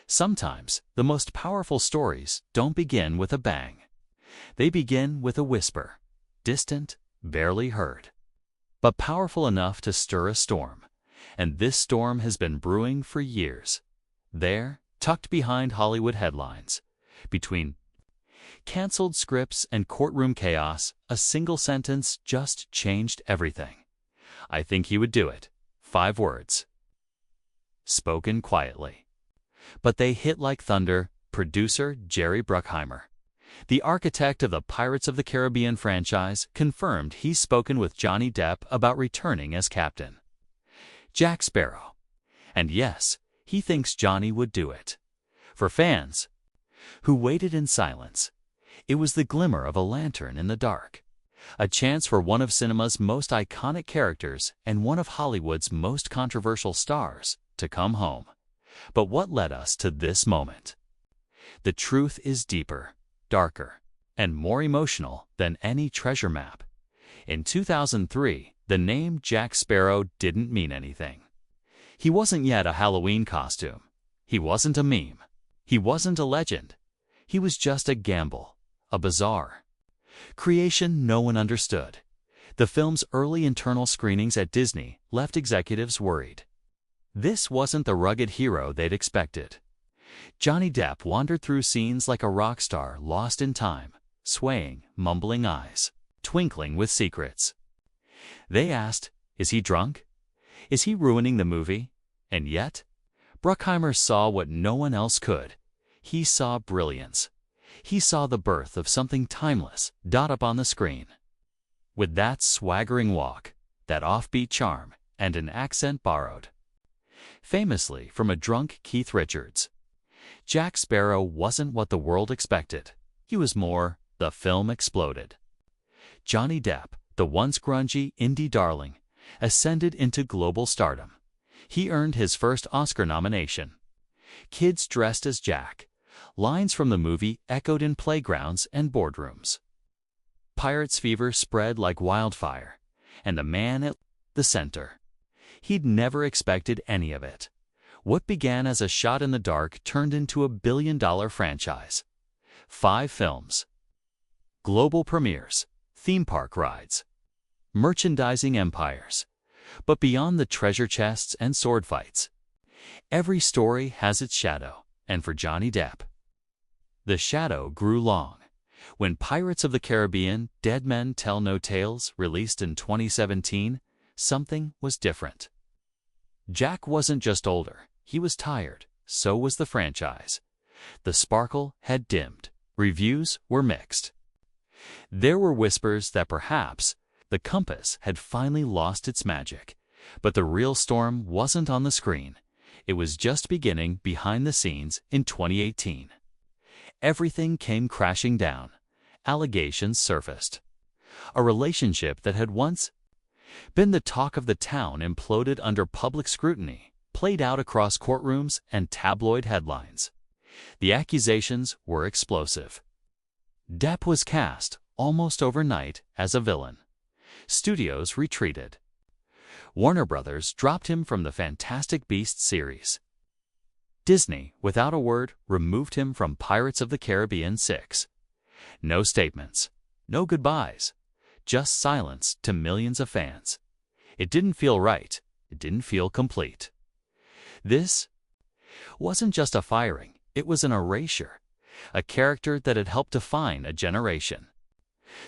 Sometimes, the most powerful stories don't begin with a bang. They begin with a whisper, distant, barely heard, but powerful enough to stir a storm. And this storm has been brewing for years. There, tucked behind Hollywood headlines, between canceled scripts and courtroom chaos, a single sentence just changed everything. "I think he would do it." 5 words. Spoken quietly. But they hit like thunder. Producer Jerry Bruckheimer, the architect of the Pirates of the Caribbean franchise, confirmed he's spoken with Johnny Depp about returning as Captain Jack Sparrow. And yes, he thinks Johnny would do it. For fans who waited in silence, it was the glimmer of a lantern in the dark. A chance for one of cinema's most iconic characters and one of Hollywood's most controversial stars to come home. But what led us to this moment? The truth is deeper, darker, and more emotional than any treasure map. In 2003, the name Jack Sparrow didn't mean anything. He wasn't yet a Halloween costume. He wasn't a meme. He wasn't a legend. He was just a gamble, a bizarre creation no one understood. The film's early internal screenings at Disney left executives worried. This wasn't the rugged hero they'd expected. Johnny Depp wandered through scenes like a rock star lost in time, swaying, mumbling eyes, twinkling with secrets. They asked, is he drunk? Is he ruining the movie? And yet, Bruckheimer saw what no one else could. He saw brilliance. He saw the birth of something timeless dot up on the screen. With that swaggering walk, that offbeat charm, and an accent borrowed famously from a drunk Keith Richards, Jack Sparrow wasn't what the world expected. He was more. The film exploded. Johnny Depp, the once grungy indie darling, ascended into global stardom. He earned his first Oscar nomination. Kids dressed as Jack. Lines from the movie echoed in playgrounds and boardrooms. Pirates fever spread like wildfire, and the man at the center. He'd never expected any of it. What began as a shot in the dark turned into a billion-dollar franchise. 5 films, global premieres, theme park rides, merchandising empires. But beyond the treasure chests and sword fights, every story has its shadow, and for Johnny Depp, the shadow grew long. When Pirates of the Caribbean: Dead Men Tell No Tales released in 2017, something was different. Jack wasn't just older, he was tired. So was the franchise. The sparkle had dimmed. Reviews were mixed. There were whispers that perhaps the compass had finally lost its magic. But the real storm wasn't on the screen. It was just beginning behind the scenes in 2018. Everything came crashing down. Allegations surfaced. A relationship that had once been the talk of the town imploded under public scrutiny, played out across courtrooms and tabloid headlines. The accusations were explosive. Depp was cast, almost overnight, as a villain. Studios retreated. Warner Brothers dropped him from the Fantastic Beasts series. Disney, without a word, removed him from Pirates of the Caribbean 6. No statements, no goodbyes, just silence to millions of fans. It didn't feel right. It didn't feel complete. This wasn't just a firing, it was an erasure. A character that had helped define a generation.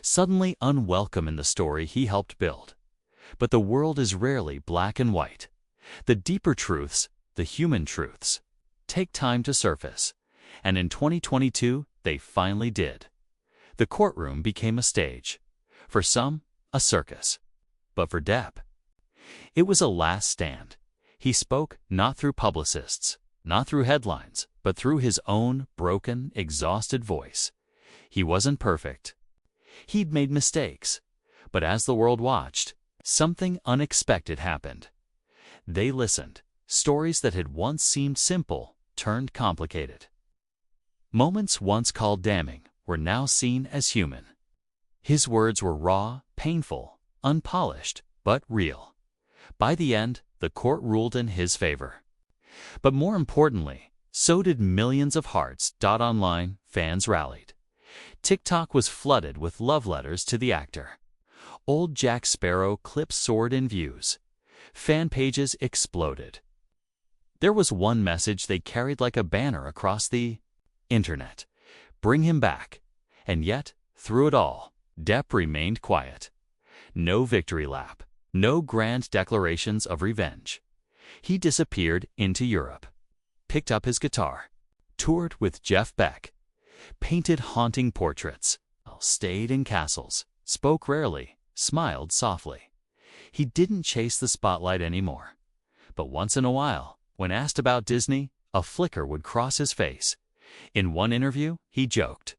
Suddenly unwelcome in the story he helped build. But the world is rarely black and white. The deeper truths, the human truths, take time to surface. And in 2022, they finally did. The courtroom became a stage. For some, a circus. But for Depp, it was a last stand. He spoke not through publicists, not through headlines, but through his own broken, exhausted voice. He wasn't perfect. He'd made mistakes. But as the world watched, something unexpected happened. They listened. Stories that had once seemed simple turned complicated. Moments once called damning were now seen as human. His words were raw, painful, unpolished, but real. By the end, the court ruled in his favor. But more importantly, So did millions of hearts. Online, fans rallied. TikTok was flooded with love letters to the actor. Old Jack Sparrow clips soared in views. Fan pages exploded. There was one message they carried like a banner across the internet: bring him back. And yet, through it all, Depp remained quiet. No victory lap, no grand declarations of revenge. He disappeared into Europe, picked up his guitar, toured with Jeff Beck, painted haunting portraits, stayed in castles, spoke rarely, smiled softly. He didn't chase the spotlight anymore. But once in a while, when asked about Disney, a flicker would cross his face. In one interview, he joked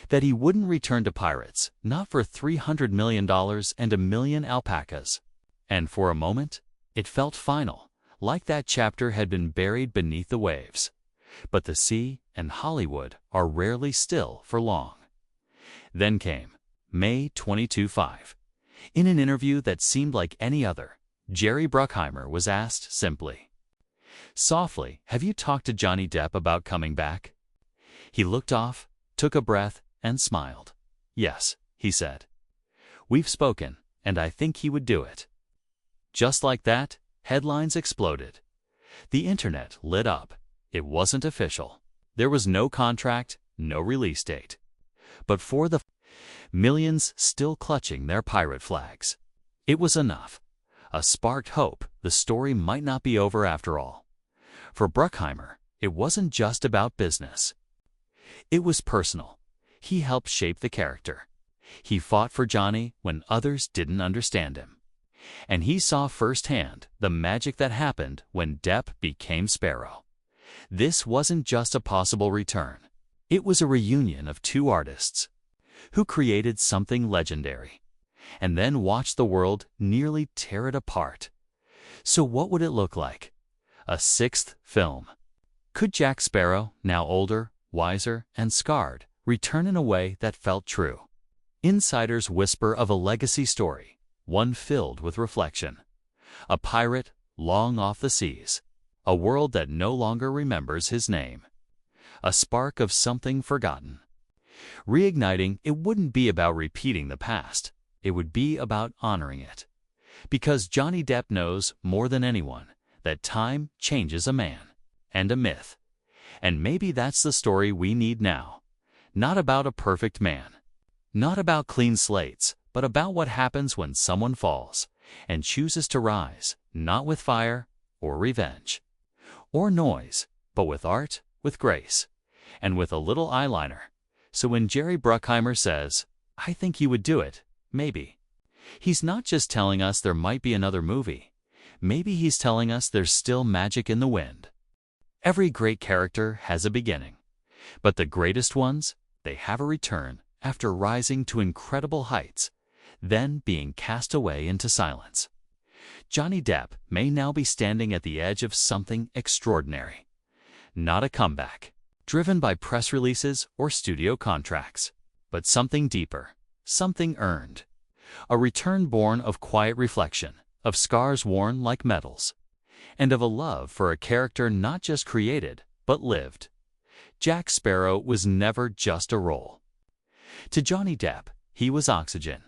that he wouldn't return to pirates, not for $300 million and a million alpacas. And for a moment, it felt final, like that chapter had been buried beneath the waves. But the sea and Hollywood are rarely still for long. Then came May 22-5. In an interview that seemed like any other, Jerry Bruckheimer was asked simply, softly, "Have you talked to Johnny Depp about coming back?" He looked off, took a breath, and smiled. "Yes," he said. "We've spoken, and I think he would do it." Just like that, headlines exploded. The internet lit up. It wasn't official. There was no contract, no release date. But for the millions still clutching their pirate flags, it was enough. A sparked hope the story might not be over after all. For Bruckheimer, it wasn't just about business. It was personal. He helped shape the character. He fought for Johnny when others didn't understand him. And he saw firsthand the magic that happened when Depp became Sparrow. This wasn't just a possible return. It was a reunion of two artists who created something legendary, and then watched the world nearly tear it apart. So what would it look like? A sixth film. Could Jack Sparrow, now older, wiser, and scarred, return in a way that felt true? Insiders whisper of a legacy story, one filled with reflection. A pirate long off the seas, a world that no longer remembers his name. A spark of something forgotten. Reigniting, it wouldn't be about repeating the past. It would be about honoring it. Because Johnny Depp knows more than anyone that time changes a man and a myth. And maybe that's the story we need now. Not about a perfect man. Not about clean slates, but about what happens when someone falls and chooses to rise, not with fire or revenge or noise, but with art, with grace, and with a little eyeliner. So when Jerry Bruckheimer says, "I think he would do it," maybe he's not just telling us there might be another movie. Maybe he's telling us there's still magic in the wind. Every great character has a beginning, but the greatest ones, they have a return after rising to incredible heights, then being cast away into silence. Johnny Depp may now be standing at the edge of something extraordinary. Not a comeback, driven by press releases or studio contracts, but something deeper, something earned. A return born of quiet reflection, of scars worn like medals, and of a love for a character not just created, but lived. Jack Sparrow was never just a role. To Johnny Depp, he was oxygen,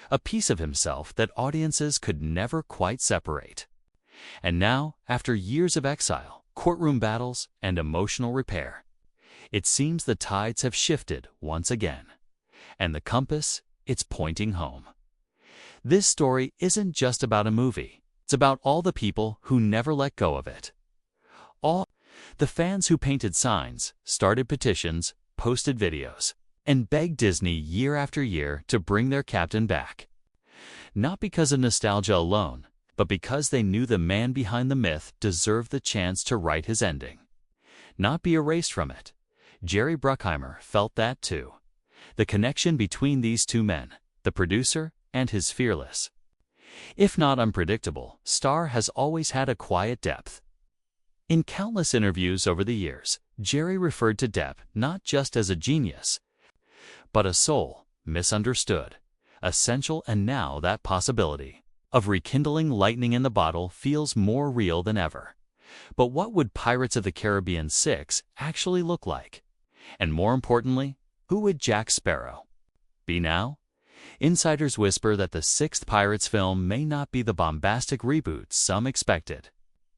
a piece of himself that audiences could never quite separate. And now, after years of exile, courtroom battles, and emotional repair, it seems the tides have shifted once again, and the compass, it's pointing home. This story isn't just about a movie. It's about all the people who never let go of it. All the fans who painted signs, started petitions, posted videos, and begged Disney year after year to bring their captain back. Not because of nostalgia alone, but because they knew the man behind the myth deserved the chance to write his ending, not be erased from it. Jerry Bruckheimer felt that too. The connection between these two men, the producer and his fearless, if not unpredictable, star, has always had a quiet depth. In countless interviews over the years, Jerry referred to Depp not just as a genius, but a soul, misunderstood, essential, and now that possibility of rekindling lightning in the bottle feels more real than ever. But what would Pirates of the Caribbean 6 actually look like? And more importantly, who would Jack Sparrow be now? Insiders whisper that the sixth Pirates film may not be the bombastic reboot some expected.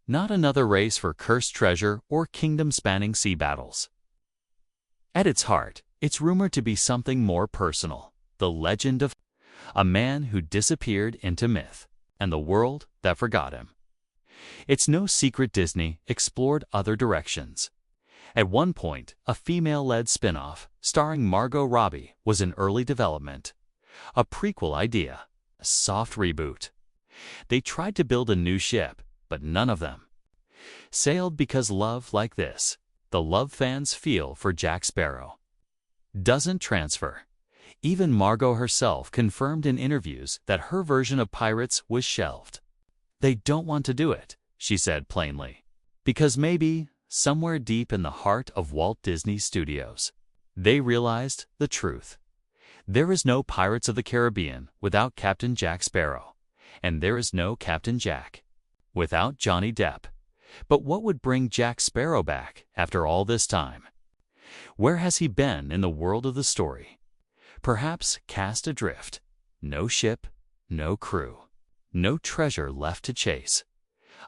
Not another race for cursed treasure or kingdom-spanning sea battles. At its heart, it's rumored to be something more personal, the legend of a man who disappeared into myth, and the world that forgot him. It's no secret Disney explored other directions. At one point, a female-led spin-off starring Margot Robbie was in early development. A prequel idea, a soft reboot. They tried to build a new ship, but none of them sailed because love like this, the love fans feel for Jack Sparrow, doesn't transfer. Even Margot herself confirmed in interviews that her version of Pirates was shelved. They don't want to do it, she said plainly, because maybe, somewhere deep in the heart of Walt Disney Studios, they realized the truth. There is no Pirates of the Caribbean without Captain Jack Sparrow, and there is no Captain Jack without Johnny Depp. But what would bring Jack Sparrow back after all this time? Where has he been in the world of the story? Perhaps cast adrift. No ship, no crew, no treasure left to chase.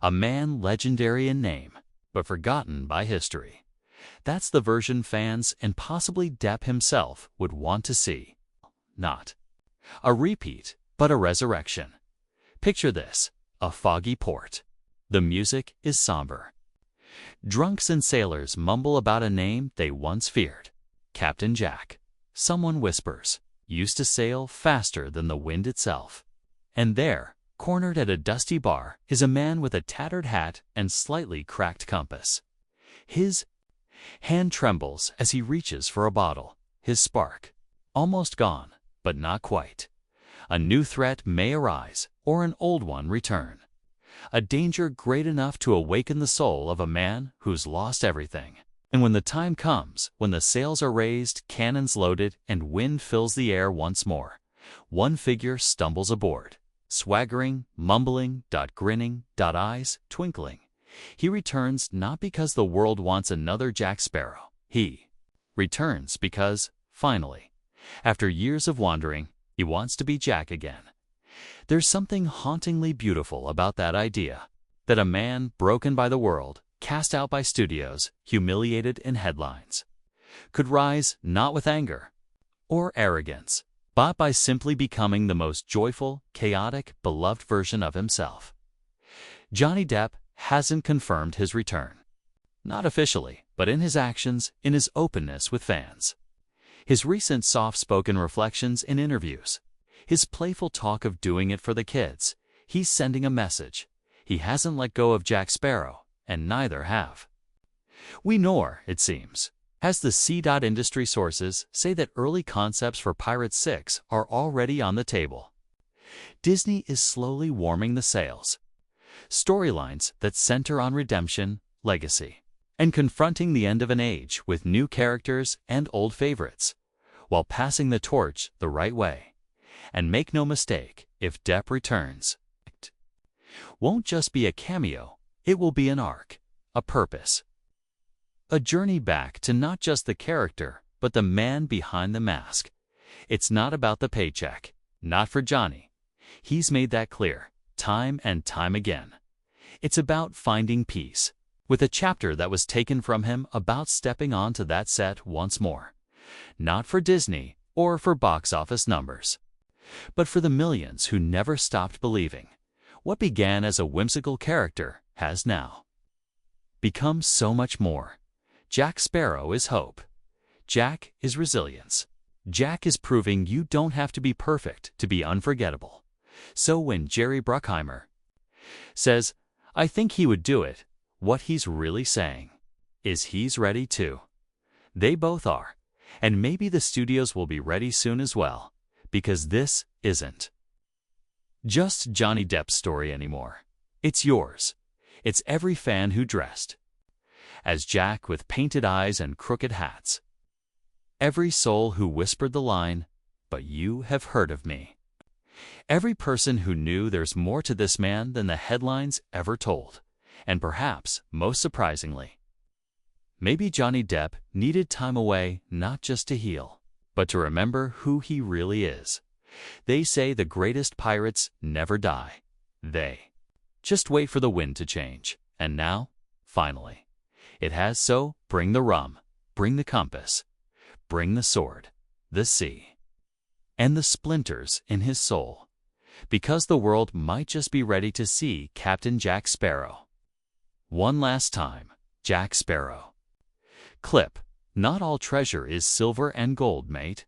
A man legendary in name, but forgotten by history. That's the version fans and possibly Depp himself would want to see. Not a repeat, but a resurrection. Picture this, a foggy port. The music is somber. Drunks and sailors mumble about a name they once feared. Captain Jack. Someone whispers, used to sail faster than the wind itself. And there, cornered at a dusty bar, is a man with a tattered hat and slightly cracked compass. His hand trembles as he reaches for a bottle, his spark almost gone, but not quite. A new threat may arise, or an old one return. A danger great enough to awaken the soul of a man who's lost everything. And when the time comes, when the sails are raised, cannons loaded, and wind fills the air once more, one figure stumbles aboard, swaggering, mumbling, grinning, eyes twinkling. He returns not because the world wants another Jack Sparrow. He returns because, finally, after years of wandering, he wants to be Jack again. There's something hauntingly beautiful about that idea, that a man broken by the world, cast out by studios, humiliated in headlines, could rise not with anger or arrogance, but by simply becoming the most joyful, chaotic, beloved version of himself. Johnny Depp hasn't confirmed his return. Not officially, but in his actions, in his openness with fans. His recent soft-spoken reflections in interviews, his playful talk of doing it for the kids, he's sending a message. He hasn't let go of Jack Sparrow, and neither have we, nor, it seems, has the C.Industry sources say that early concepts for Pirates 6 are already on the table. Disney is slowly warming the sails. Storylines that center on redemption, legacy, and confronting the end of an age with new characters and old favorites, while passing the torch the right way. And make no mistake, if Depp returns, it won't just be a cameo, it will be an arc, a purpose. A journey back to not just the character, but the man behind the mask. It's not about the paycheck, not for Johnny. He's made that clear, time and time again. It's about finding peace, with a chapter that was taken from him about stepping onto that set once more. Not for Disney or for box office numbers, but for the millions who never stopped believing. What began as a whimsical character has now become so much more. Jack Sparrow is hope. Jack is resilience. Jack is proving you don't have to be perfect to be unforgettable. So when Jerry Bruckheimer says, "I think he would do it," what he's really saying is he's ready too. They both are, and maybe the studios will be ready soon as well. Because this isn't just Johnny Depp's story anymore. It's yours. It's every fan who dressed as Jack with painted eyes and crooked hats. Every soul who whispered the line, "But you have heard of me." Every person who knew there's more to this man than the headlines ever told. And perhaps, most surprisingly, maybe Johnny Depp needed time away not just to heal, but to remember who he really is. They say the greatest pirates never die. They just wait for the wind to change. And now, finally, it has. So bring the rum, bring the compass, bring the sword, the sea, and the splinters in his soul, because the world might just be ready to see Captain Jack Sparrow. One last time, Jack Sparrow. Clip: not all treasure is silver and gold, mate.